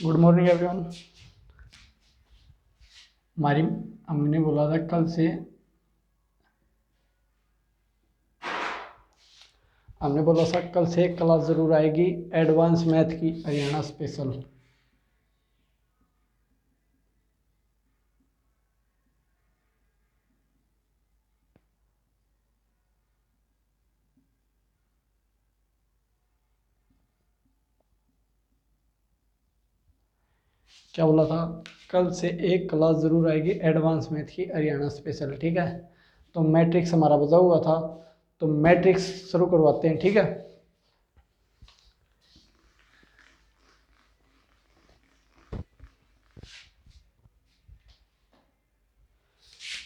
Good morning everyone. हमारी हमने बोला था कल से क्लास ज़रूर आएगी एडवांस मैथ की हरियाणा स्पेशल। क्या बोला था? कल से एक क्लास ज़रूर आएगी एडवांस मैथ की हरियाणा स्पेशल। ठीक है, तो मैट्रिक्स हमारा बचा हुआ था, तो मैट्रिक्स शुरू करवाते हैं। ठीक है,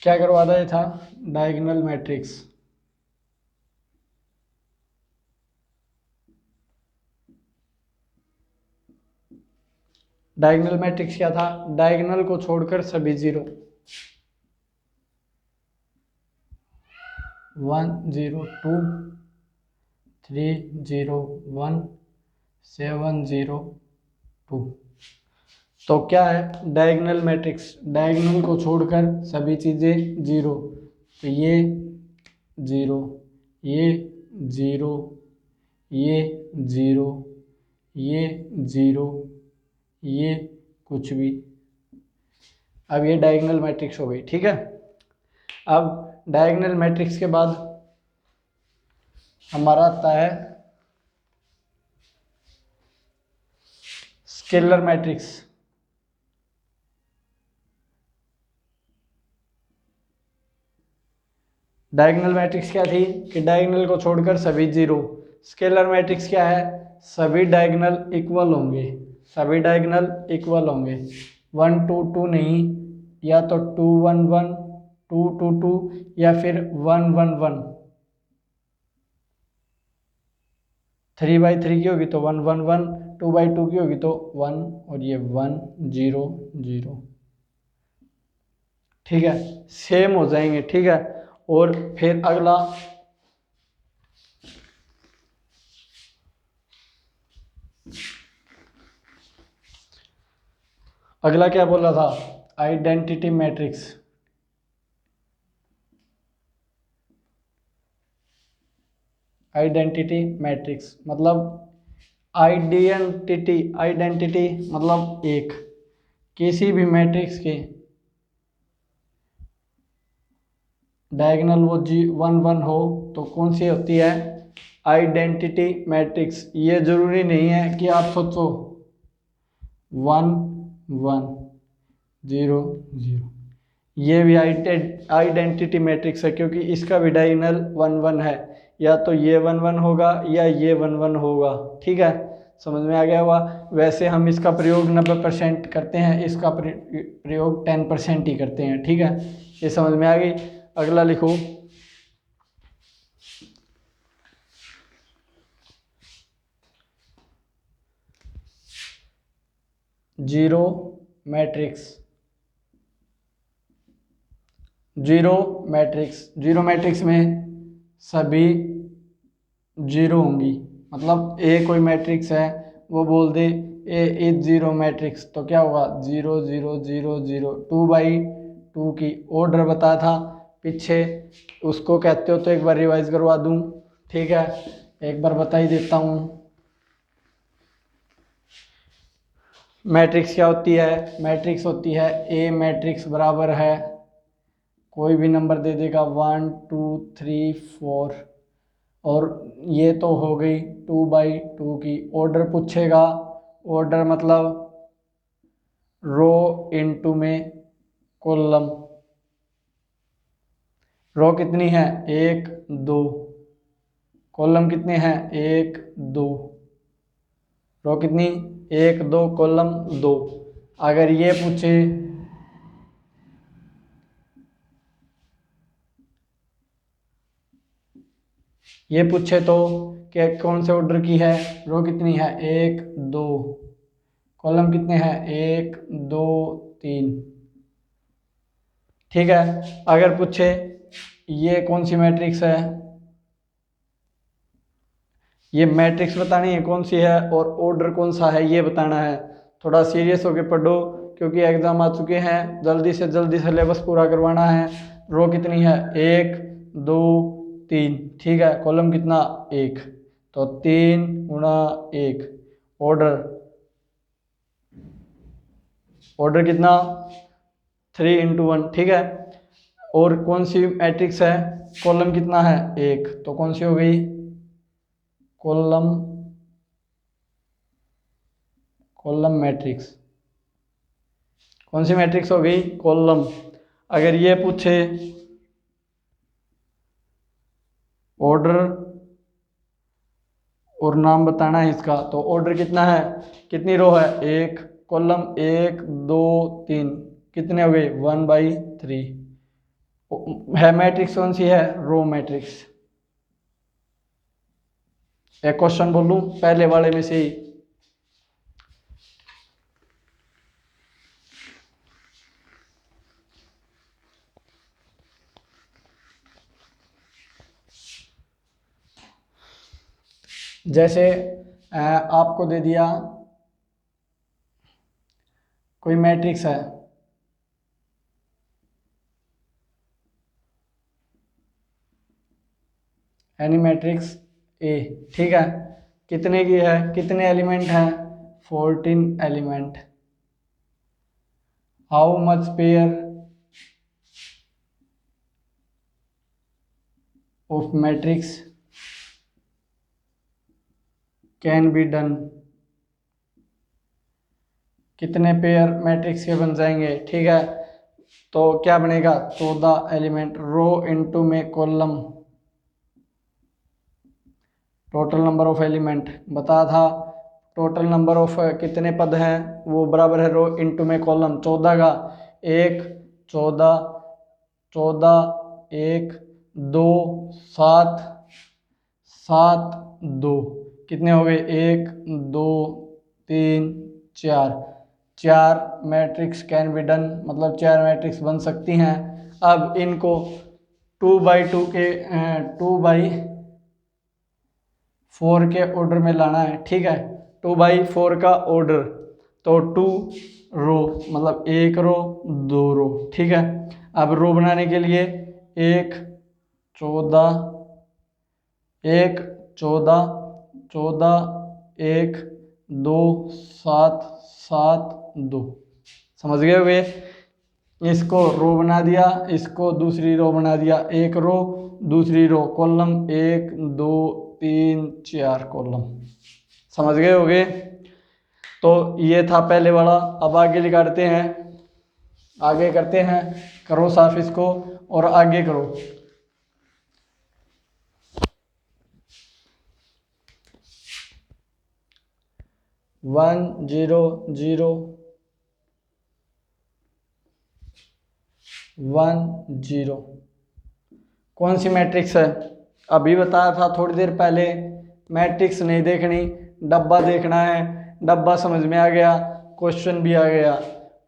क्या करवाना था? Diagonal matrix. डायगोनल मैट्रिक्स क्या था? डायगोनल को छोड़कर सभी जीरो। 1 0 2 3 0 1 7 0 2। तो क्या है डायगोनल मैट्रिक्स? डायगोनल को छोड़कर सभी चीज़ें जीरो। तो ये जीरो, ये जीरो, ये जीरो, ये जीरो, ये कुछ भी। अब ये डायगोनल मैट्रिक्स हो गई। ठीक है, अब डायगोनल मैट्रिक्स के बाद हमारा आता है स्केलर मैट्रिक्स। डायगोनल मैट्रिक्स क्या थी कि डायगोनल को छोड़कर सभी जीरो। स्केलर मैट्रिक्स क्या है? सभी डायगोनल इक्वल होंगे, सभी डायगोनल इक्वल होंगे। 1 2 2 नहीं, या तो 2 1 1 2 2 2 या फिर 1 1 1। 3/3 की होगी तो 1 1 1, 2/2 की होगी तो 1, और ये 1 0 0। ठीक है, सेम हो जाएंगे। ठीक है, और फिर अगला क्या बोला था? Identity matrix. आइडेंटिटी मैट्रिक्स मतलब आइडेंटिटी मतलब एक। किसी भी मैट्रिक्स के डायगोनल वो 1 1 हो तो कौन सी होती है? Identity matrix. ये जरूरी नहीं है कि आप सोचो 1 1 0 0, ये भी आइडेंटिटी मैट्रिक्स है क्योंकि इसका भी डायगोनल 1 1 है। या तो ये 1 1 होगा या ये 1 1 होगा। ठीक है, समझ में आ गया हुआ? वैसे हम इसका प्रयोग 90% करते हैं, इसका प्रयोग 10% ही करते हैं। ठीक है, ये समझ में आ गई। अगला लिखो, जीरो मैट्रिक्स। जीरो मैट्रिक्स में सभी जीरो होंगी। मतलब ए कोई मैट्रिक्स है, वो बोल दे ए इज जीरो मैट्रिक्स, तो क्या होगा? 0 0 0 0। 2/2 की ऑर्डर बताया था पीछे, उसको कहते हो तो एक बार रिवाइज करवा दूं। ठीक है, एक बार बता ही देता हूँ। मैट्रिक्स क्या होती है? मैट्रिक्स होती है ए मैट्रिक्स बराबर है, कोई भी नंबर दे देगा 1 2 3 4, और ये तो हो गई 2/2 की। ऑर्डर पूछेगा, ऑर्डर मतलब रो इनटू में कॉलम। रो कितनी है? 1 2। कॉलम कितने हैं? 1 2। रो कितनी? 1 2, कॉलम 2। अगर ये पूछे तो कि कौन से ऑर्डर की है, रो कितनी है? 1 2, कॉलम कितने हैं? 1 2 3। ठीक है, अगर पूछे ये कौन सी मैट्रिक्स है, ये मैट्रिक्स बतानी है कौन सी है और ऑर्डर कौन सा है ये बताना है, थोड़ा सीरियस होके पढ़ो क्योंकि एग्जाम आ चुके हैं, जल्दी से जल्दी सिलेबस पूरा करवाना है। रो कितनी है, 1 2 3, ठीक है। कॉलम कितना, 1, तो 3 गुणा 1। ऑर्डर कितना, 3 × 1, ठीक है। और कौन सी मैट्रिक्स है, कॉलम कितना है, 1, तो कौन सी हो गई, कॉलम मैट्रिक्स। कौन सी मैट्रिक्स हो गई, कॉलम। अगर ये पूछे ऑर्डर और नाम बताना है इसका, तो ऑर्डर कितना है, कितनी रो है, 1, कॉलम 1 2 3, कितने हो गए, 1/3 है। मैट्रिक्स कौन सी है, रो मैट्रिक्स। एक क्वेश्चन बोलूं पहले वाले में से ही, जैसे आपको दे दिया कोई मैट्रिक्स है, एनी मैट्रिक्स ए, ठीक है। कितने की है, कितने एलिमेंट हैं, 14 element. How much pair of matrix can be done, कितने पेयर मैट्रिक्स के बन जाएंगे, ठीक है। तो क्या बनेगा, 14 एलिमेंट, रो इनटू में column, total number of element बता था। टोटल नंबर ऑफ कितने पद हैं, वो बराबर है रो इनटू में कॉलम, 14 का 1 14 14 1 2 7 7 2, कितने हो गए, 1 2 3 4 मैट्रिक्स कैन बी डन, मतलब 4 मैट्रिक्स बन सकती हैं। अब इनको 2/2 के 2/4 के ऑर्डर में लाना है, ठीक है। 2/4 का ऑर्डर, तो 2 रो, मतलब 1 रो 2 रो, ठीक है। अब रो बनाने के लिए 1 14 1 14 14 1 2 7 7 2, समझ गए होगे। इसको रो बना दिया, इसको दूसरी रो बना दिया, एक रो दूसरी रो, कॉलम 1 2 3 4 कॉलम, समझ गए होगे। तो ये था पहले वाला। अब आगे निकालते हैं, आगे करते हैं, करो साफ इसको और आगे करो। 1 0 0 1 0, कौन सी मैट्रिक्स है, अभी बताया था थोड़ी देर पहले। मैट्रिक्स नहीं देखनी, डब्बा देखना है, डब्बा समझ में आ गया, क्वेश्चन भी आ गया।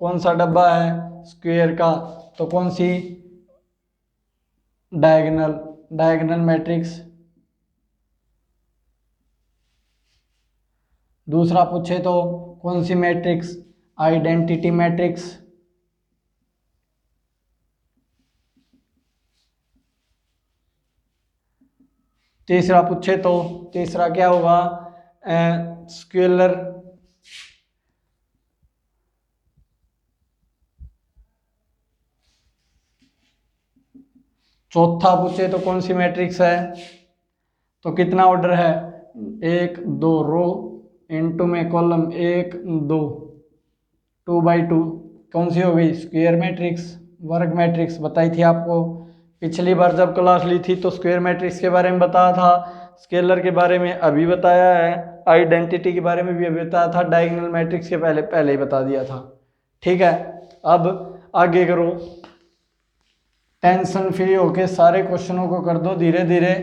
कौन सा डब्बा है, स्क्वायर का, तो कौन सी, डायगोनल मैट्रिक्स। दूसरा पूछे तो कौन सी मैट्रिक्स, आइडेंटिटी मैट्रिक्स। तीसरा पूछे तो तीसरा क्या होगा, स्केलर। चौथा पूछे तो कौन सी मैट्रिक्स है, तो कितना ऑर्डर है, 1 2 रो इनटू में कॉलम 1 2, 2/2, कौन सी हो गई, स्क्वायर मैट्रिक्स, वर्ग मैट्रिक्स बताई थी आपको पिछली बार जब क्लास ली थी, तो स्क्वायर मैट्रिक्स के बारे में बताया था, स्केलर के बारे में अभी बताया है, आइडेंटिटी के बारे में भी अभी बताया था, डायगोनल मैट्रिक्स के पहले ही बता दिया था, ठीक है। अब आगे करो, टेंशन फ्री होके सारे क्वेश्चनों को कर दो धीरे धीरे,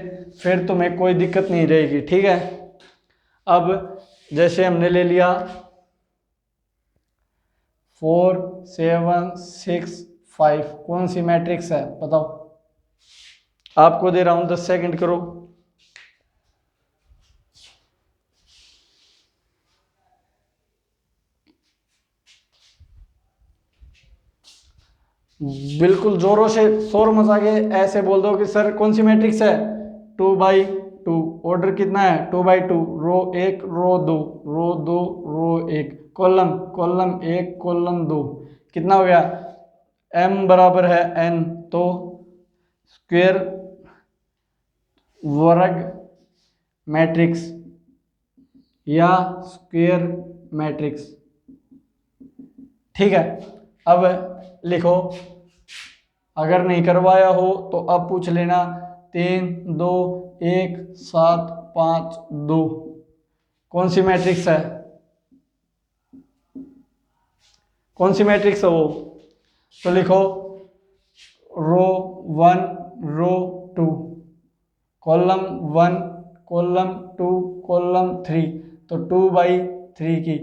फिर तुम्हें कोई दिक्कत नहीं रहेगी, ठीक है। अब जैसे हमने ले लिया 4 7 6 5, कौन सी मैट्रिक्स है बताओ, आपको दे रहा हूं 10 सेकंड करो। बिल्कुल जोरों से शोर मचा के ऐसे बोल दो कि सर कौन सी मैट्रिक्स है, 2/2। ऑर्डर कितना है, 2/2। रो 1 रो 2 रो 2 रो 1, कॉलम कॉलम 1 कॉलम 2, कितना हो गया, m बराबर है n, तो स्क्वायर वर्ग मैट्रिक्स या स्क्वायर मैट्रिक्स। ठीक है, अब लिखो, अगर नहीं करवाया हो तो अब पूछ लेना। 3 2 1 7 5 2 कौन सी मैट्रिक्स है, कौन सी मैट्रिक्स है वो, तो लिखो रो 1 रो 2 कॉलम 1 कॉलम 2 कॉलम 3, तो 2/3 की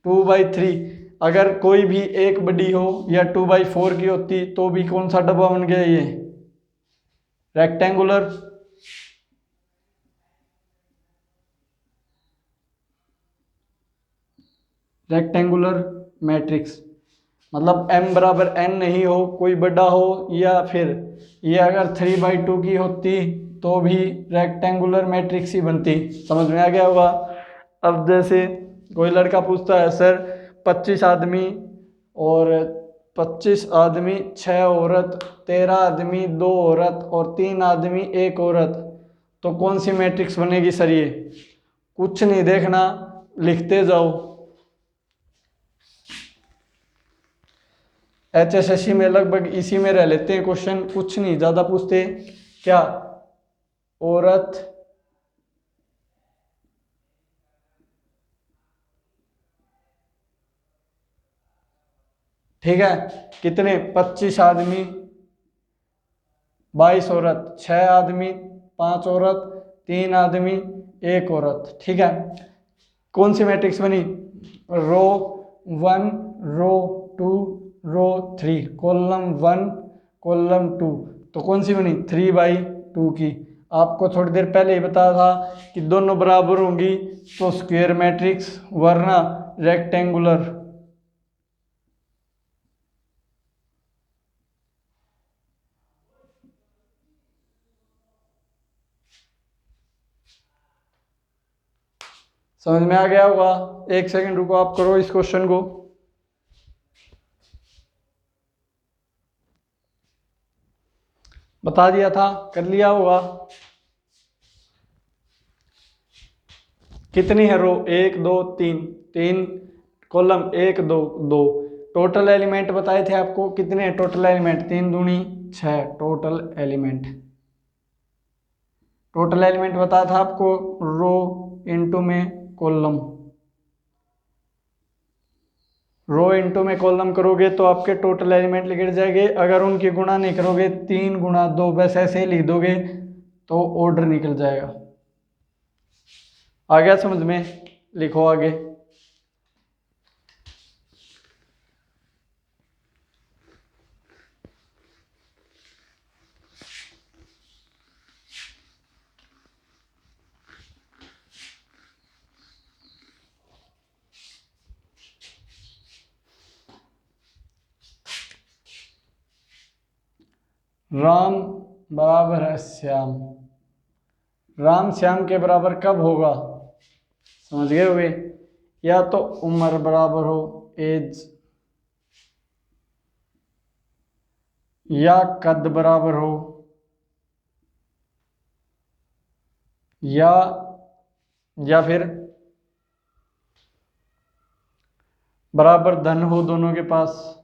2/3। अगर कोई भी एक बड़ी हो या 2/4 की होती तो भी कौन सा डब्बा बन गया, ये रेक्टेंगुलर। रेक्टेंगुलर मैट्रिक्स मतलब m बराबर n नहीं हो, कोई बड़ा हो, या फिर ये अगर 3/2 की होती तो भी रेक्टेंगुलर मैट्रिक्स ही बनती। समझ में आ गया होगा। अब जैसे कोई लड़का पूछता है सर 25 आदमी और 25 आदमी 6 औरत, 13 आदमी 2 औरत और 3 आदमी 1 औरत, तो कौन सी मैट्रिक्स बनेगी सर ये, कुछ नहीं देखना, लिखते जाओ। HSSC में लगभग इसी में रह लेते हैं क्वेश्चन, कुछ नहीं ज्यादा पूछते। क्या, औरत ठीक है, कितने, 25 आदमी 22 औरत, 6 आदमी 5 औरत, 3 आदमी 1 औरत। ठीक है, कौन सी मैट्रिक्स बनी, रो 1 रो 2 रो 3 कॉलम 1 कॉलम 2, तो कौन सी बनी 3/2 की। आपको थोड़ी देर पहले ही बताया था कि दोनों बराबर होंगी तो स्क्वायर मैट्रिक्स, वरना रेक्टेंगुलर। समझ में आ गया होगा। एक सेकंड रुको, आप करो इस क्वेश्चन को। बता दिया था, कर लिया होगा। कितनी है रो, 1 2 3 3, कॉलम 1 2 2, टोटल एलिमेंट बताए थे आपको कितने, टोटल एलिमेंट 3 दूनी 6, टोटल एलिमेंट, टोटल एलिमेंट बताया था आपको रो इनटू में कॉलम, रो इनटू में कॉलम करोगे तो आपके टोटल एलिमेंट लिख जाएंगे। अगर उनकी गुणा नहीं करोगे, 3 गुणा 2 बस ऐसे ही लिख दोगे तो ऑर्डर निकल जाएगा। आ गया समझ में, लिखो आगे। राम बराबर है श्याम, राम श्याम के बराबर कब होगा, समझ गए होगे। या तो उम्र बराबर हो, एज, या कद बराबर हो, या फिर बराबर धन हो दोनों के पास।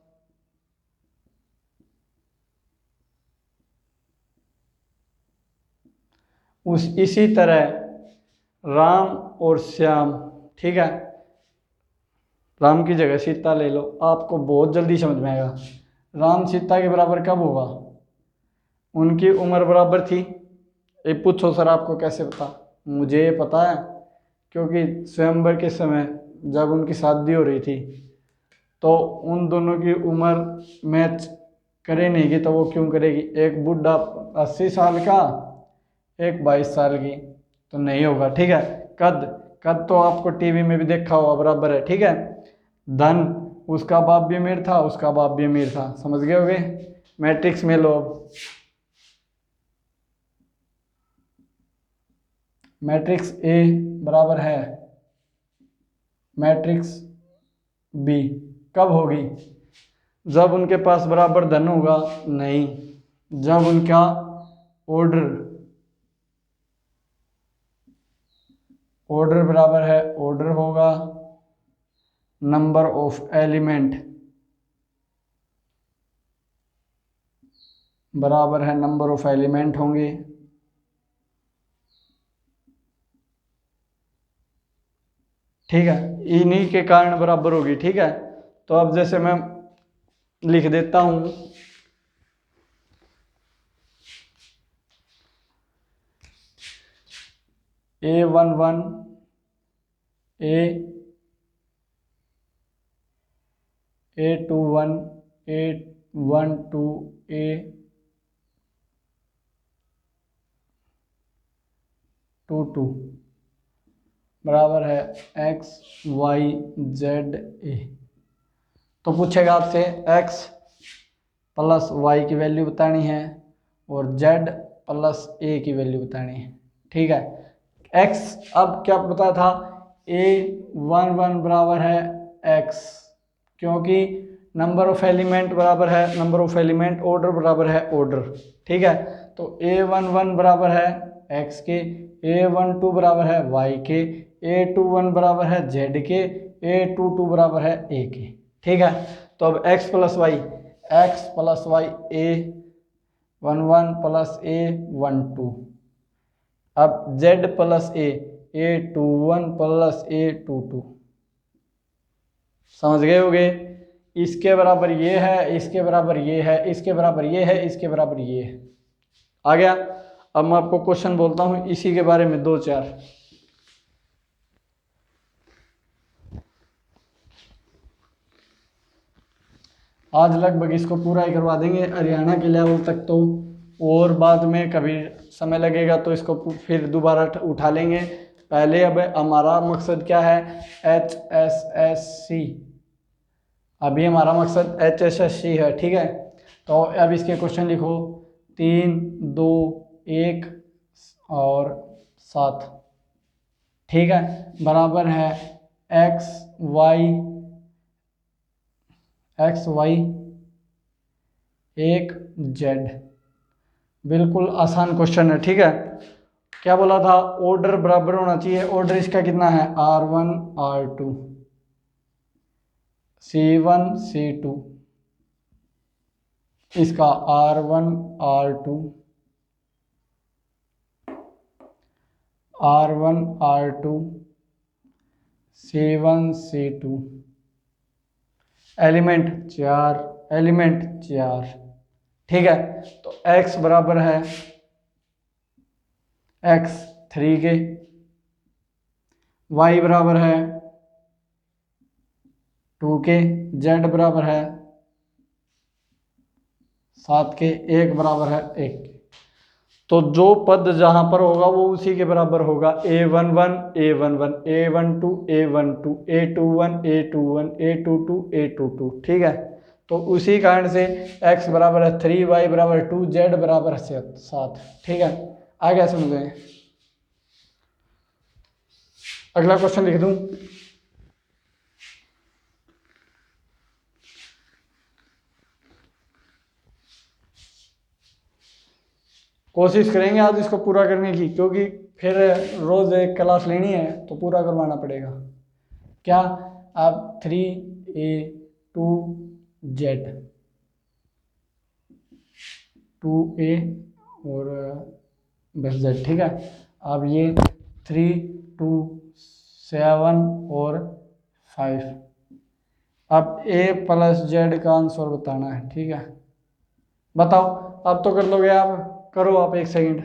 इसी तरह राम और श्याम, ठीक है, राम की जगह सीता ले लो, आपको बहुत जल्दी समझ में आएगा। राम सीता के बराबर कब होगा, उनकी उम्र बराबर थी। ये पूछो सर आपको कैसे पता, मुझे ये पता है क्योंकि स्वयंवर के समय जब उनकी शादी हो रही थी तो उन दोनों की उम्र मैच करे नहीं की, तो वो क्यों करेगी, एक बूढ़ा 80 साल का, एक 22 साल की, तो नहीं होगा। ठीक है, कद, कद तो आपको टीवी में भी देखा होगा बराबर है। ठीक है, धन, उसका बाप भी अमीर था, उसका बाप भी अमीर था। समझ गए होगे? मैट्रिक्स में लो अब। मैट्रिक्स ए बराबर है मैट्रिक्स बी कब होगी? जब उनके पास बराबर धन होगा? नहीं, जब उनका ऑर्डर बराबर है, ऑर्डर होगा, नंबर ऑफ एलिमेंट बराबर है, नंबर ऑफ एलिमेंट होंगे। ठीक है, इन्हीं के कारण बराबर होगी। ठीक है, तो अब जैसे मैं लिख देता हूं, A11 A21 A12 A22 बराबर है XYZA। तो पूछेगा आपसे x प्लस y की वैल्यू बतानी है और z प्लस a की वैल्यू बतानी है। ठीक है, x अब क्या पता था, A11 बराबर है x, क्योंकि नंबर ऑफ एलिमेंट बराबर है नंबर ऑफ एलिमेंट, ऑर्डर बराबर है ऑर्डर। ठीक है, तो A11 बराबर है x के, A12 बराबर है y के, A21 बराबर है z के, A22 बराबर है a के। ठीक है, तो अब x plus Y A11 plus A12, अब z plus A21 plus A22। समझ गए होगे? इसके बराबर ये है, इसके बराबर ये है, इसके बराबर ये है, इसके बराबर ये है। आ गया? अब मैं आपको क्वेश्चन बोलता हूं इसी के बारे में, दो चार। आज लगभग इसको पूरा ही करवा देंगे हरियाणा के लेवल तक, तो और बाद में कभी समय लगेगा तो इसको फिर दोबारा उठा लेंगे। पहले अब हमारा मकसद क्या है, HSSC। अभी हमारा मकसद HSSC है। ठीक है, तो अब इसके क्वेश्चन लिखो, 3, 2, 1 और 7। ठीक है, बराबर है एक्स वाई 1 जेड। बिल्कुल आसान क्वेश्चन है। ठीक है, क्या बोला था, ऑर्डर बराबर होना चाहिए। ऑर्डर इसका कितना है, R1 R2 C1 C2, इसका R1 R2 R1 R2 C1 C2, element 4। ठीक है, तो x बराबर है x 3 के, y बराबर है 2 के, z बराबर है 7 के, 1 बराबर है 1 के। तो जो पद जहां पर होगा वो उसी के बराबर होगा, A11 A11 A12 A12 A21 A21 A22 A22। ठीक है, तो उसी कारण से x बराबर है 3, y बराबर 2, z बराबर है 7। ठीक है, आ गया समझ में? अगला क्वेश्चन लिख दूं, कोशिश करेंगे आज इसको पूरा करने की, क्योंकि फिर रोज एक क्लास लेनी है तो पूरा करवाना पड़ेगा। क्या, आप 3A2Z 2A और बस Z। ठीक है, अब ये 3 2 7 और 5। अब A प्लस Z का आंसर बताना है। ठीक है, बताओ, अब तो कर लोगे आप, करो आप, 1 सेकंड।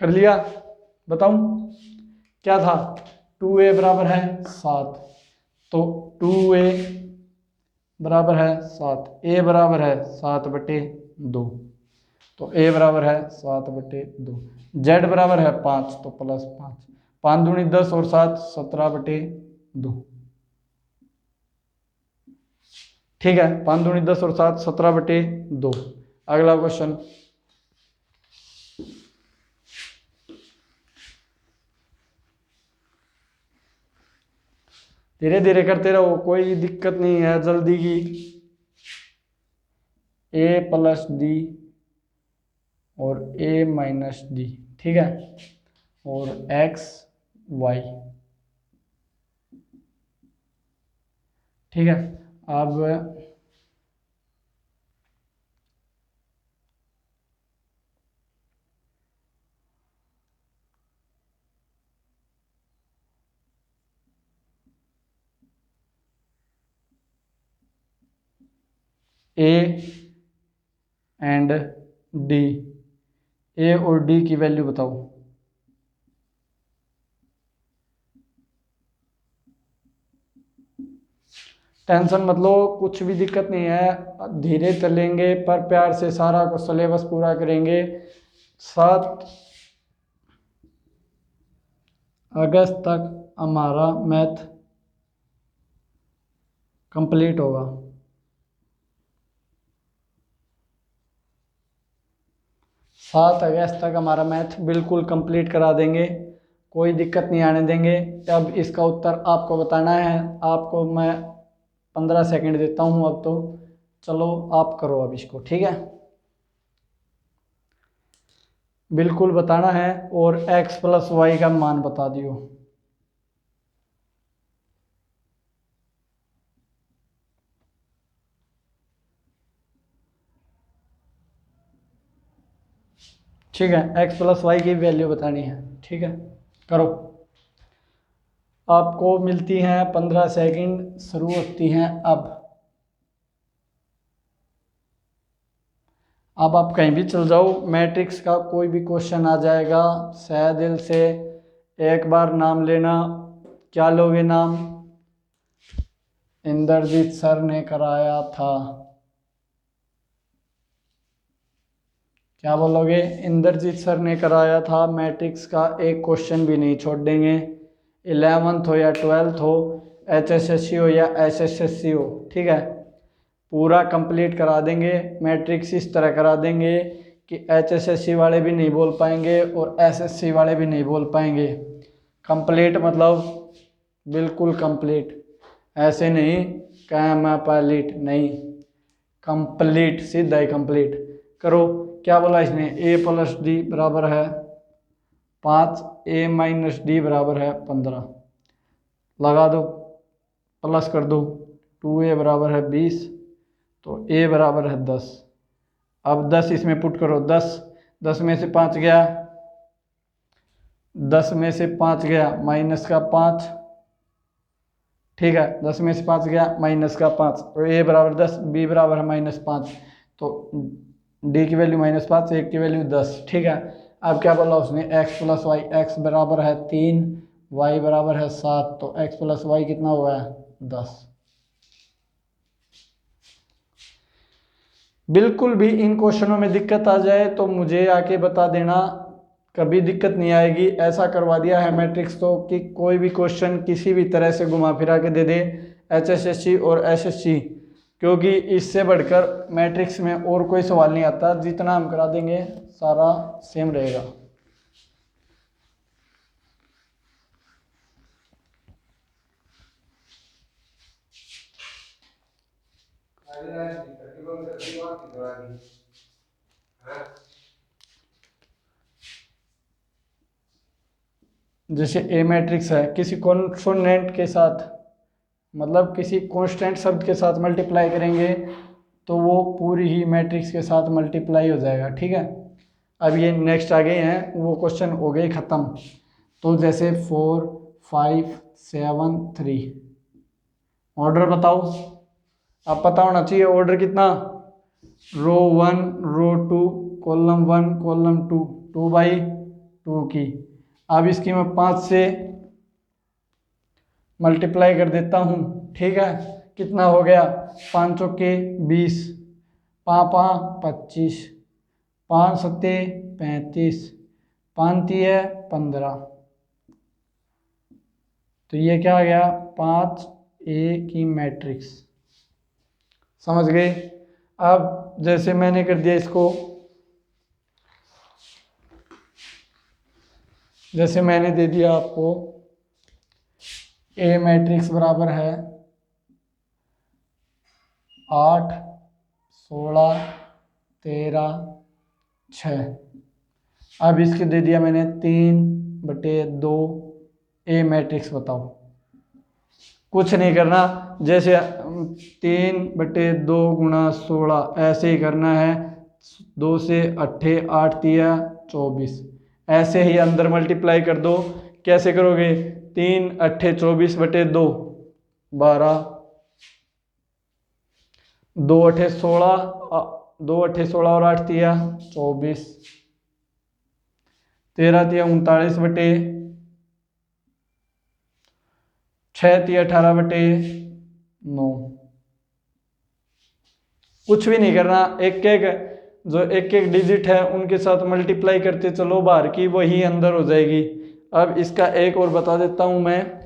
कर लिया? बताऊं क्या था? 2a बराबर है 7, तो 2a बराबर है 7, a बराबर है 7/2, तो a बराबर है 7/2, z बराबर है 5, तो +5, 5 दूनी 10 और 7 17/2, ठीक है। 5 दूनी 10 और 7 17/2। अगला क्वेश्चन, धीरे धीरे करते रहो, कोई दिक्कत नहीं है जल्दी की। a+d और a-d, ठीक है, और x y, ठीक है। अब a एंड d, a और d की वैल्यू बताओ। टेंशन मत लो, कुछ भी दिक्कत नहीं है, धीरे चलेंगे पर प्यार से सारा को सिलेबस पूरा करेंगे। 7 अगस्त तक हमारा मैथ कंप्लीट होगा। 7 अगस्त तक हमारा मैथ बिल्कुल कंप्लीट करा देंगे, कोई दिक्कत नहीं आने देंगे। अब इसका उत्तर आपको बताना है, आपको मैं 15 सेकंड देता हूँ अब, तो चलो आप करो अब इसको, ठीक है। बिल्कुल बताना है और x + y का मान बता दियो। ठीक है, x + y की वैल्यू बतानी है, ठीक है, करो। आपको मिलती हैं 15 सेकंड, शुरू होती हैं अब। अब आप कहीं भी चल जाओ, मैट्रिक्स का कोई भी क्वेश्चन आ जाएगा, सह दिल से एक बार नाम लेना। क्या लोगे नाम? इंद्रजीत सर ने कराया था। क्या बोलोगे? इंद्रजीत सर ने कराया था। मैट्रिक्स का एक क्वेश्चन भी नहीं छोड़ देंगे, 11th हो या 12th हो, HSSC हो या SSSC हो, ठीक है, पूरा कंप्लीट करा देंगे। मैट्रिक्स इस तरह करा देंगे कि HSSC वाले भी नहीं बोल पाएंगे और SSC वाले भी नहीं बोल पाएंगे। कंप्लीट मतलब बिल्कुल कंप्लीट, ऐसे नहीं कैमापलीट नहीं, कंप्लीट, सीधा ही कंप्लीट करो। क्या बोला इसने? a + d बराबर है 5, a - d बराबर है 15, लगा दो, प्लस कर दो, 2a बराबर है 20, तो a बराबर है 10। अब 10 इसमें पुट करो, 10 में से 5 गया, 10 में से 5 गया -5, ठीक है, 10 में से 5 गया -5, और a बराबर 10, b बराबर है -5, तो d की वैल्यू -5, 1 की वैल्यू 10, ठीक है। अब क्या बोला उसने? x + y, x बराबर है 3, y बराबर है 7, तो x + y कितना हुआ है? 10। बिल्कुल भी इन क्वेश्चनों में दिक्कत आ जाए तो मुझे आके बता देना, कभी दिक्कत नहीं आएगी। ऐसा करवा दिया है मैट्रिक्स तो कि कोई भी क्वेश्चन किसी भी तरह से घुमा फिरा के दे दे HSSC और SSC, क्योंकि इससे बढ़कर मैट्रिक्स में और कोई सवाल नहीं आता। जितना हम करा देंगे सारा सेम रहेगा। जैसे ए मैट्रिक्स है, किसी कॉन्सोनेंट के साथ, मतलब किसी कांस्टेंट शब्द के साथ मल्टीप्लाई करेंगे तो वो पूरी ही मैट्रिक्स के साथ मल्टीप्लाई हो जाएगा, ठीक है। अब ये नेक्स्ट आ गए हैं, वो क्वेश्चन हो गए ख़त्म। तो जैसे 4 5 7 3, ऑर्डर बताओ। अब पता होना चाहिए ऑर्डर कितना, रो 1 रो 2 कॉलम 1 कॉलम 2, 2 बाई 2 की। अब इसकी मैं 5 से मल्टीप्लाई कर देता हूँ, ठीक है। कितना हो गया, 5 चौके 20, 5 5 25, 5 सत्ते 35, 5 तिये 15। तो ये क्या आ गया, 5A की मैट्रिक्स। समझ गए। अब जैसे मैंने कर दिया इसको, जैसे मैंने दे दिया आपको A मैट्रिक्स बराबर है 8 16 13 6। अब इसके दे दिया मैंने 3/2 A मैट्रिक्स। बताओ, कुछ नहीं करना, जैसे 3/2 गुणा 16 ऐसे ही करना है। 2 से 8 8 तिया 24, ऐसे ही अंदर मल्टीप्लाई कर दो। कैसे करोगे, 3 8 24/2 12, 2 8 16, 2 8 16 और 8 तिया 24, 13 तिया 39/6 तिया 18/9। कुछ भी नहीं करना, एक एक जो एक एक डिजिट है उनके साथ मल्टीप्लाई करते चलो, बाहर की वही अंदर हो जाएगी। अब इसका एक और बता देता हूं मैं।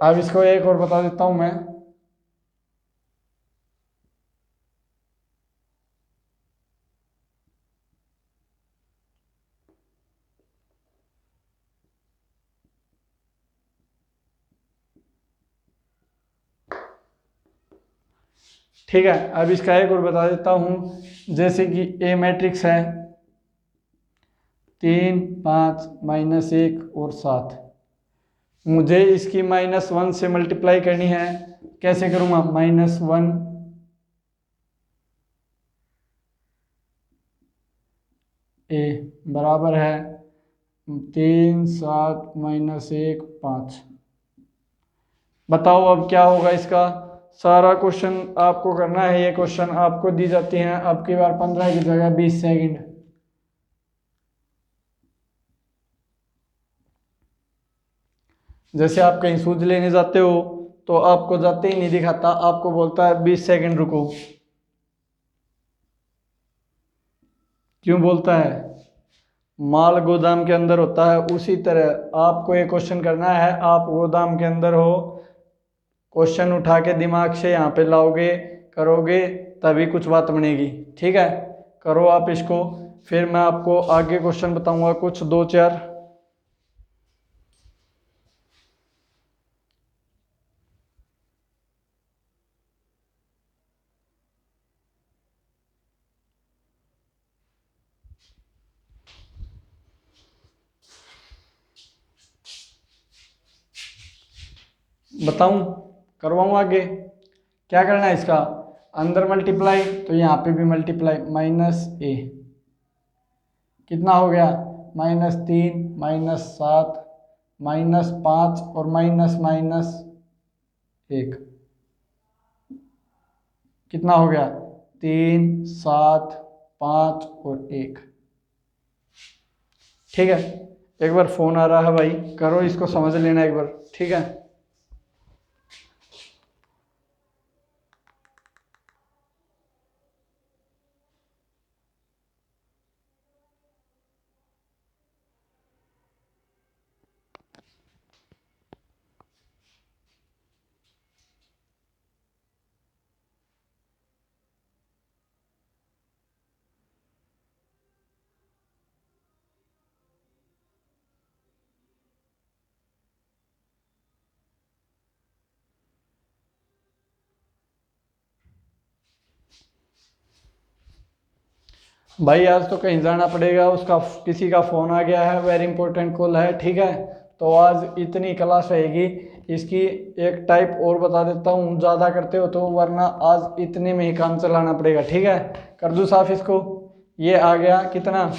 अब इसको एक और बता देता हूं मैं। ठीक है, अब इसका एक और बता देता हूं। जैसे कि ए मैट्रिक्स है 3 5 -1 और 7, मुझे इसकी -1 से मल्टीप्लाई करनी है। कैसे करूंगा, -1 ए बराबर है 3 7 -1 5। बताओ अब क्या होगा इसका। सारा क्वेश्चन आपको करना है, ये क्वेश्चन आपको दी जाती हैं अब की बार 15 की जगह 20 सेकंड। जैसे आप कहीं सूज लेने जाते हो तो आपको जाते ही नहीं दिखाता, आपको बोलता है 20 सेकंड रुको। क्यों बोलता है, माल गोदाम के अंदर होता है। उसी तरह आपको ये क्वेश्चन करना है, आप गोदाम के अंदर हो, क्वेश्चन उठा के दिमाग से यहाँ पे लाओगे, करोगे, तभी कुछ बात बनेगी। ठीक है, करो आप इसको, फिर मैं आपको आगे क्वेश्चन बताऊंगा कुछ 2 4। बताऊं, करवाऊं आगे। क्या करना है इसका, अंदर मल्टीप्लाई तो यहाँ पे भी मल्टीप्लाई, -a कितना हो गया, -3 -7 -5 और -1 कितना हो गया, 3 7 5 और 1। ठीक है, एक बार फोन आ रहा है भाई, करो इसको, समझ लेना एक बार। ठीक है, भाई आज तो कहीं जाना पड़ेगा, उसका किसी का फ़ोन आ गया है, वेरी इंपॉर्टेंट कॉल है। ठीक है, तो आज इतनी क्लास रहेगी। इसकी एक टाइप और बता देता हूँ, ज़्यादा करते हो तो, वरना आज इतने में ही काम चलाना पड़ेगा। ठीक है, कर दूँ साफ इसको। ये आ गया कितना,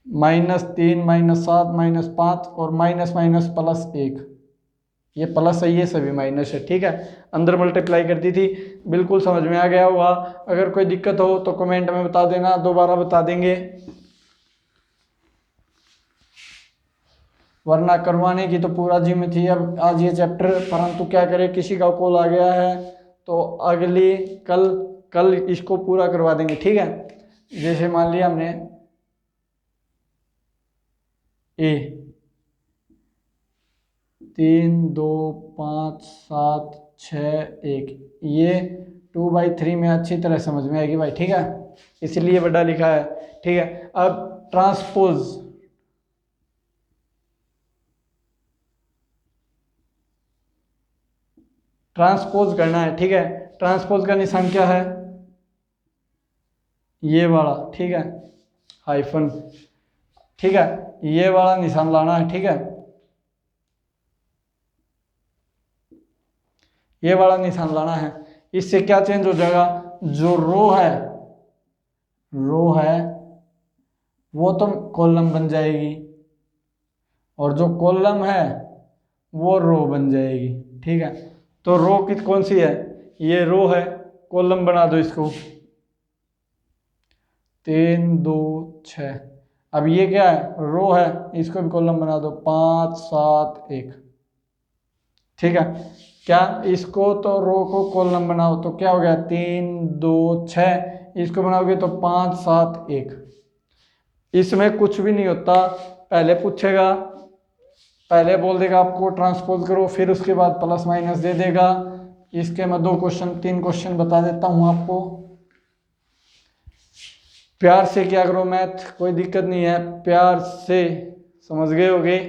-3 -7 -5 और -- +1। ये प्लस है, ये सभी माइनस है, ठीक है। अंदर मल्टीप्लाई करती थी, बिल्कुल समझ में आ गया होगा। अगर कोई दिक्कत हो तो कमेंट में बता देना, दोबारा बता देंगे, वरना करवाने की तो पूरा जिम्मे थी अब आज ये चैप्टर, परंतु क्या करें, किसी का कॉल आ गया है तो अगली कल कल इसको पूरा करवा देंगे, ठीक है। जैसे मान लिया हमने ए 3 2 5 7 6 1, ये 2/3 में अच्छी तरह समझ में आएगी भाई, ठीक है, इसलिए बड़ा लिखा है, ठीक है। अब ट्रांसपोज करना है, ठीक है। ट्रांसपोज का निशान क्या है, ये वाला, ठीक है, हाइफन, ठीक है, ये वाला निशान लाना है, ठीक है, ये वाला निशान लाना है। इससे क्या चेंज हो जाएगा, जो रो है वो तो कॉलम बन जाएगी, और जो कॉलम है वो रो बन जाएगी, ठीक है। तो रो की कौन सी है, ये रो है, कॉलम बना दो इसको, 3 2 6। अब ये क्या है, रो है, इसको भी कॉलम बना दो, 5 7 1, ठीक है। क्या इसको तो रो को कॉलम बनाओ तो क्या हो गया, 3 2 6, इसको बनाओगे तो 5 7 1। इसमें कुछ भी नहीं होता, पहले पूछेगा, पहले बोल देगा आपको ट्रांसपोज करो, फिर उसके बाद प्लस माइनस दे देगा। इसके मैं 3 क्वेश्चन बता देता हूं आपको, प्यार से क्या करो मैथ, कोई दिक्कत नहीं है, प्यार से समझ गए होगे।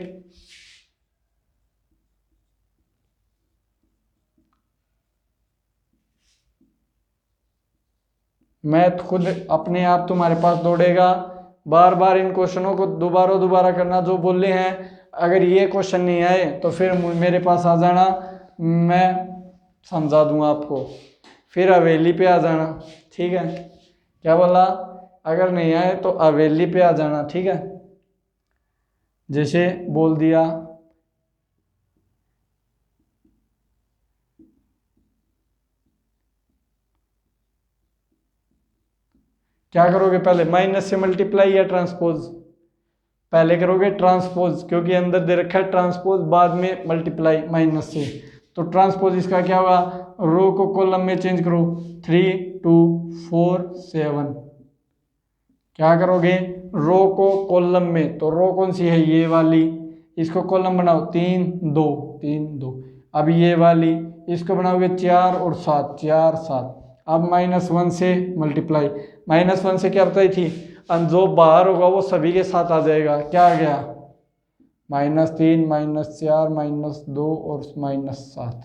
मैथ खुद अपने आप तुम्हारे पास दौड़ेगा, बार बार इन क्वेश्चनों को दोबारा करना जो बोले हैं। अगर ये क्वेश्चन नहीं आए तो फिर मेरे पास आ जाना, मैं समझा दूंगा आपको, फिर हवेली पे आ जाना, ठीक है। क्या बोला, अगर नहीं आए तो हवेली पे आ जाना, ठीक है, जैसे बोल दिया। क्या करोगे पहले, माइनस से मल्टीप्लाई या ट्रांसपोज, पहले करोगे ट्रांसपोज, क्योंकि अंदर दे रखा है ट्रांसपोज, बाद में मल्टीप्लाई माइनस से। तो ट्रांसपोज इसका क्या होगा, रो को कॉलम में चेंज करो, 3 2 4 7। क्या करोगे, रो को कॉलम में, तो रो कौन सी है, ये वाली, इसको कॉलम बनाओ, 3 2 3 2। अब ये वाली, इसको बनाओगे 4 और 7 4 7। अब -1 से मल्टीप्लाई, -1 से क्या बताई थी, जो बाहर होगा वो सभी के साथ आ जाएगा, क्या आ गया, -3 -4 -2 और -7।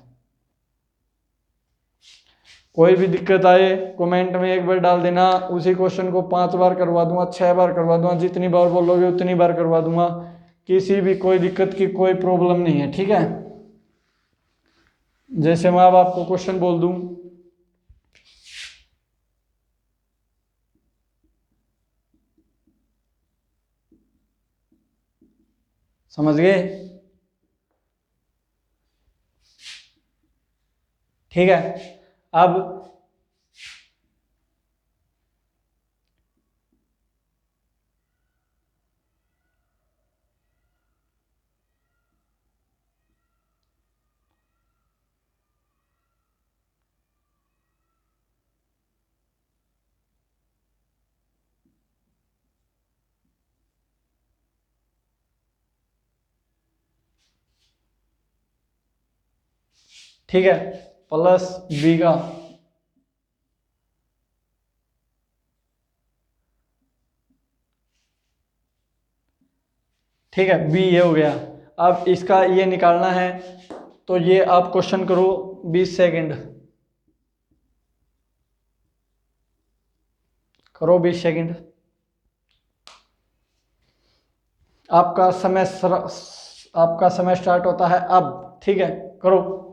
कोई भी दिक्कत आए कमेंट में एक बार डाल देना, उसी क्वेश्चन को 5 बार करवा दूंगा, 6 बार करवा दूंगा, जितनी बार बोलोगे उतनी बार करवा दूंगा, किसी भी कोई दिक्कत की कोई प्रॉब्लम नहीं है, ठीक है। जैसे मैं अब आपको क्वेश्चन बोल दूं, समझ गए, ठीक है। अब ठीक है, प्लस बी का, ठीक है, बी ये हो गया। अब इसका ये निकालना है, तो ये आप क्वेश्चन करो 20 सेकंड, करो 20 सेकंड, आपका समय स्टार्ट होता है अब, ठीक है, करो।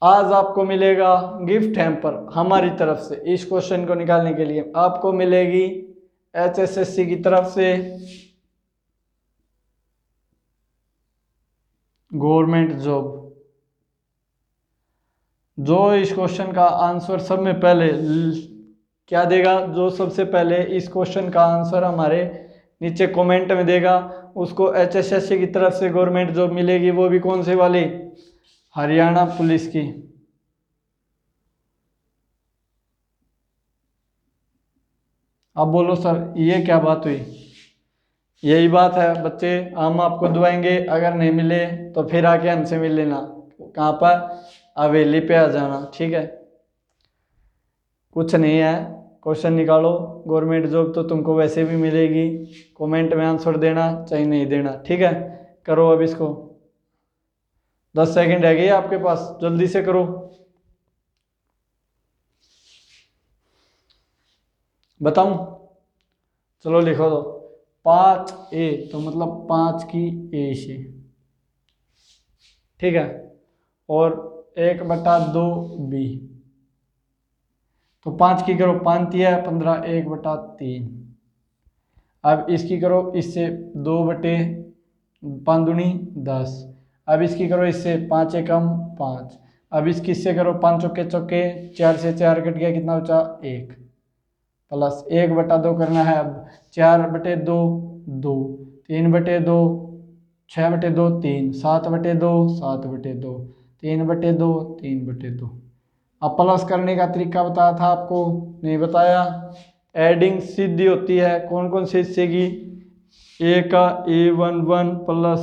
आज आपको मिलेगा गिफ्ट हैम्पर हमारी तरफ से, इस क्वेश्चन को निकालने के लिए आपको मिलेगी HSSC की तरफ से गवर्नमेंट जॉब। जो इस क्वेश्चन का आंसर सब में पहले क्या देगा, जो सबसे पहले इस क्वेश्चन का आंसर हमारे नीचे कमेंट में देगा, उसको HSSC की तरफ से गवर्नमेंट जॉब मिलेगी, वो भी कौन से वाली, हरियाणा पुलिस की। अब बोलो सर ये क्या बात हुई। यही बात है बच्चे, हम आपको दुआएंगे, अगर नहीं मिले तो फिर आके हमसे मिल लेना। कहाँ पर, हवेली पे आ जाना, ठीक है। कुछ नहीं है, क्वेश्चन निकालो, गवर्नमेंट जॉब तो तुमको वैसे भी मिलेगी, कमेंट में आंसर देना चाहे नहीं देना, ठीक है। करो अब इसको, 10 सेकंड रह गई आपके पास, जल्दी से करो। बताऊं, चलो लिखो दो। 5A तो मतलब 5 की A से, ठीक है, और 1/2B, तो 5 की करो, 5 तिया 15, 1/3। अब इसकी करो इससे 2/5 दूनी 10। अब इसकी करो इससे 5 एकम 5। अब इसकी इससे करो 5 चौके चौके, 4 से 4 कट गया, कितना बचा 1, प्लस 1/2 करना है। अब 4/2 2, 3/2 6/2 3, 7/2 7/2, 3/2 3/2। अब प्लस करने का तरीका बताया था आपको, नहीं बताया। एडिंग सीधी होती है, कौन कौन सी हिस्से की, ए का A11 प्लस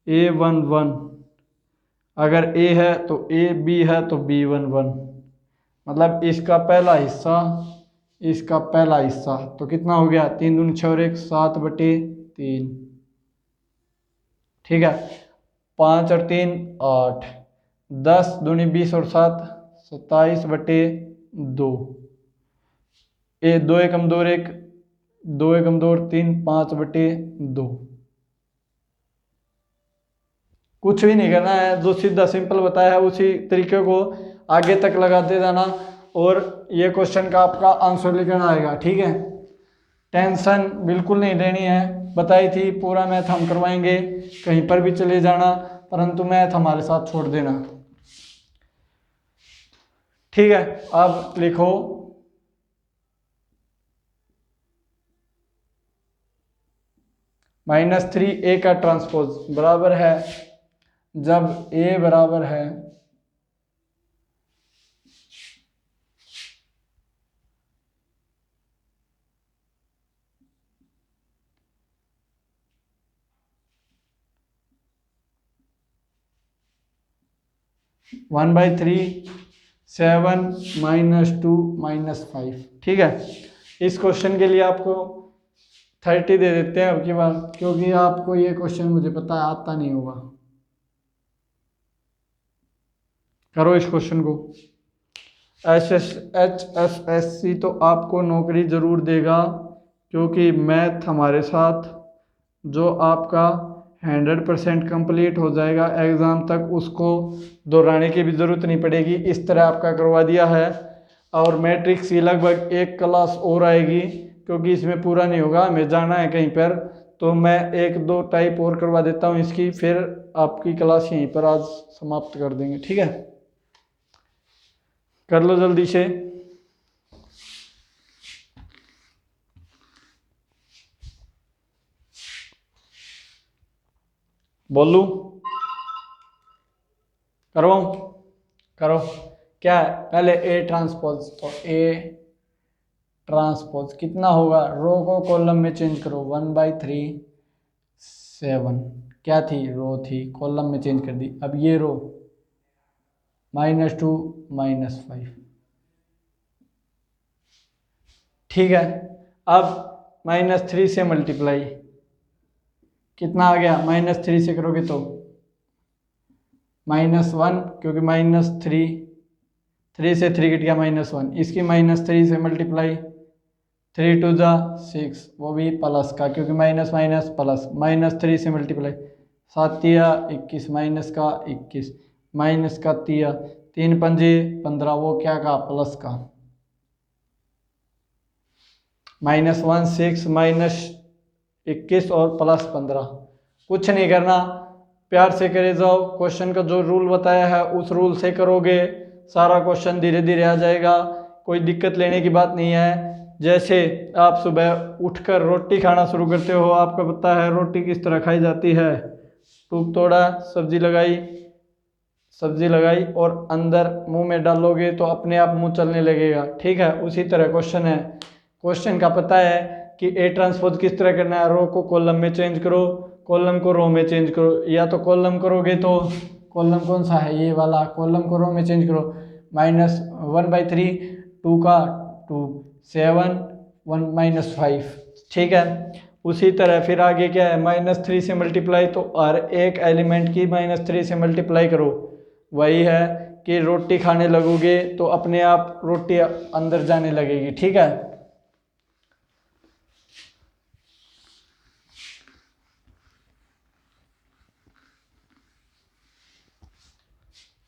A11, अगर A है तो A, B है तो B11, मतलब इसका पहला हिस्सा, इसका पहला हिस्सा, तो कितना हो गया, 3 दूनी 6 और 1 7/3, ठीक है। 5 और 3 8, 10 दूनी 20 और 7 27/2, 2 एकम 2 और 1 2 एकम 2 और 3 5/2। कुछ भी नहीं करना है, जो सीधा सिंपल बताया है उसी तरीके को आगे तक लगाते जाना, और ये क्वेश्चन का आपका आंसर लिखना आएगा, ठीक है। टेंशन बिल्कुल नहीं लेनी है, बताई थी पूरा मैथ हम करवाएंगे, कहीं पर भी चले जाना, परंतु मैथ हमारे साथ छोड़ देना, ठीक है। अब लिखो -3A का ट्रांसपोज बराबर है, जब A बराबर है 1/3 7 -2 -5, ठीक है। इस क्वेश्चन के लिए आपको 30 दे देते हैं अब की बार, क्योंकि आपको ये क्वेश्चन मुझे पता है आता नहीं होगा। करो इस क्वेश्चन को। HSSC तो आपको नौकरी जरूर देगा, क्योंकि मैथ हमारे साथ जो आपका 100% कंप्लीट हो जाएगा एग्ज़ाम तक, उसको दोहराने की भी ज़रूरत नहीं पड़ेगी, इस तरह आपका करवा दिया है। और मैट्रिक्स की लगभग 1 क्लास और आएगी, क्योंकि इसमें पूरा नहीं होगा, हमें जाना है कहीं पर, तो मैं 1-2 टाइप और करवा देता हूँ इसकी, फिर आपकी क्लास यहीं पर आज समाप्त कर देंगे, ठीक है। कर लो जल्दी से। बोलू करवाऊं, करो। क्या है, पहले A ट्रांसपोज, तो A ट्रांसपोज कितना होगा, रो को कॉलम में चेंज करो, 1/3 7, क्या थी, रो थी, कॉलम में चेंज कर दी। अब ये रो -2 -5, ठीक है। अब -3 से मल्टीप्लाई, कितना आ गया, -3 से करोगे तो -1, क्योंकि -3 से 3 कट गया -1, इसकी -3 से मल्टीप्लाई, 3 2 जा 6, वो भी प्लस का, क्योंकि माइनस माइनस प्लस, -3 से मल्टीप्लाई, 7 तिया 21, माइनस का 21, माइनस का तिया 3 पंजे 15, वो क्या का, प्लस का, -1 6 -21 और +15, कुछ नहीं करना, प्यार से करे जाओ, क्वेश्चन का जो रूल बताया है उस रूल से करोगे सारा क्वेश्चन धीरे धीरे आ जाएगा, कोई दिक्कत लेने की बात नहीं है। जैसे आप सुबह उठकर रोटी खाना शुरू करते हो, आपको पता है रोटी किस तरह खाई जाती है, टूक तोड़ा, सब्जी लगाई और अंदर मुंह में डालोगे तो अपने आप मुंह चलने लगेगा, ठीक है। उसी तरह क्वेश्चन है, क्वेश्चन का पता है कि ए ट्रांसपोज किस तरह करना है, रो को कॉलम में चेंज करो, कॉलम को रो में चेंज करो, या तो कॉलम करोगे तो कॉलम कौन सा है ये वाला, कॉलम को रो में चेंज करो, -1/3, 2 का 2, 7, 1 -5, ठीक है। उसी तरह फिर आगे क्या है, -3 से मल्टीप्लाई, तो हर एक एलिमेंट की -3 से मल्टीप्लाई करो, वही है कि रोटी खाने लगोगे तो अपने आप रोटी अंदर जाने लगेगी, ठीक है।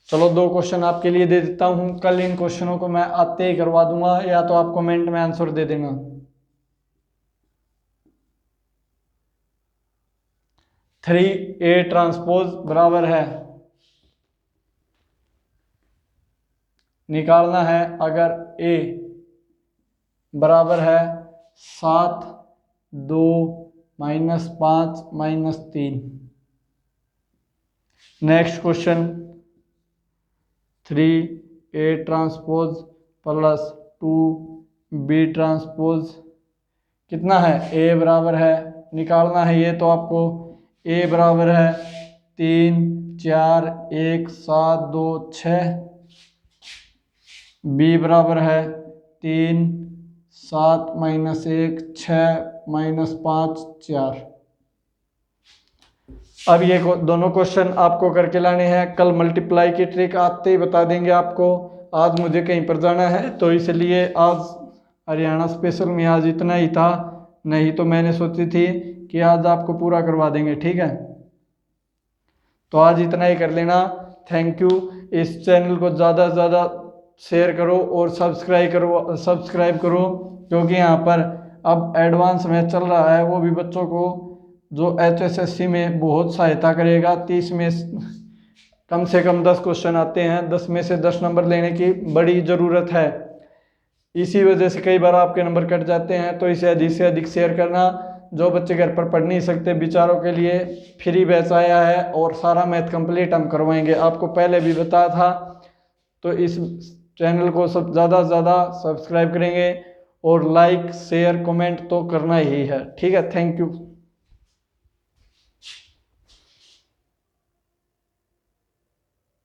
चलो 2 क्वेश्चन आपके लिए दे देता हूं, कल इन क्वेश्चनों को मैं आते ही करवा दूंगा, या तो आप कमेंट में आंसर दे देना। 3A ट्रांसपोज बराबर है, निकालना है, अगर A बराबर है 7, 2, -5, -3। Next question, 3A transpose plus 2B transpose कितना है, A बराबर है, निकालना है ये, तो आपको A बराबर है 3, 4, 1, 7, 2, 6, B बराबर है 3, 7, -1, 6, -5, 4। अब ये दोनों क्वेश्चन आपको करके लाने हैं, कल मल्टीप्लाई की ट्रिक आते ही बता देंगे आपको। आज मुझे कहीं पर जाना है तो इसलिए आज हरियाणा स्पेशल में आज इतना ही था, नहीं तो मैंने सोची थी कि आज आपको पूरा करवा देंगे, ठीक है। तो आज इतना ही कर लेना, थैंक यू। इस चैनल को ज़्यादा से ज़्यादा शेयर करो और सब्सक्राइब करो, क्योंकि यहाँ पर अब एडवांस में चल रहा है, वो भी बच्चों को जो HSSC में बहुत सहायता करेगा। 30 में कम से कम 10 क्वेश्चन आते हैं, 10 में से 10 नंबर लेने की बड़ी ज़रूरत है, इसी वजह से कई बार आपके नंबर कट जाते हैं। तो इसे अधिक से अधिक शेयर करना। जो बच्चे घर पर पढ़ नहीं सकते बेचारों के लिए फ्री बैच आया है और सारा मैथ कंप्लीट हम करवाएंगे, आपको पहले भी बताया था। तो इस चैनल को सब ज़्यादा से ज़्यादा सब्सक्राइब करेंगे और लाइक शेयर कमेंट तो करना ही है, ठीक है। Thank you.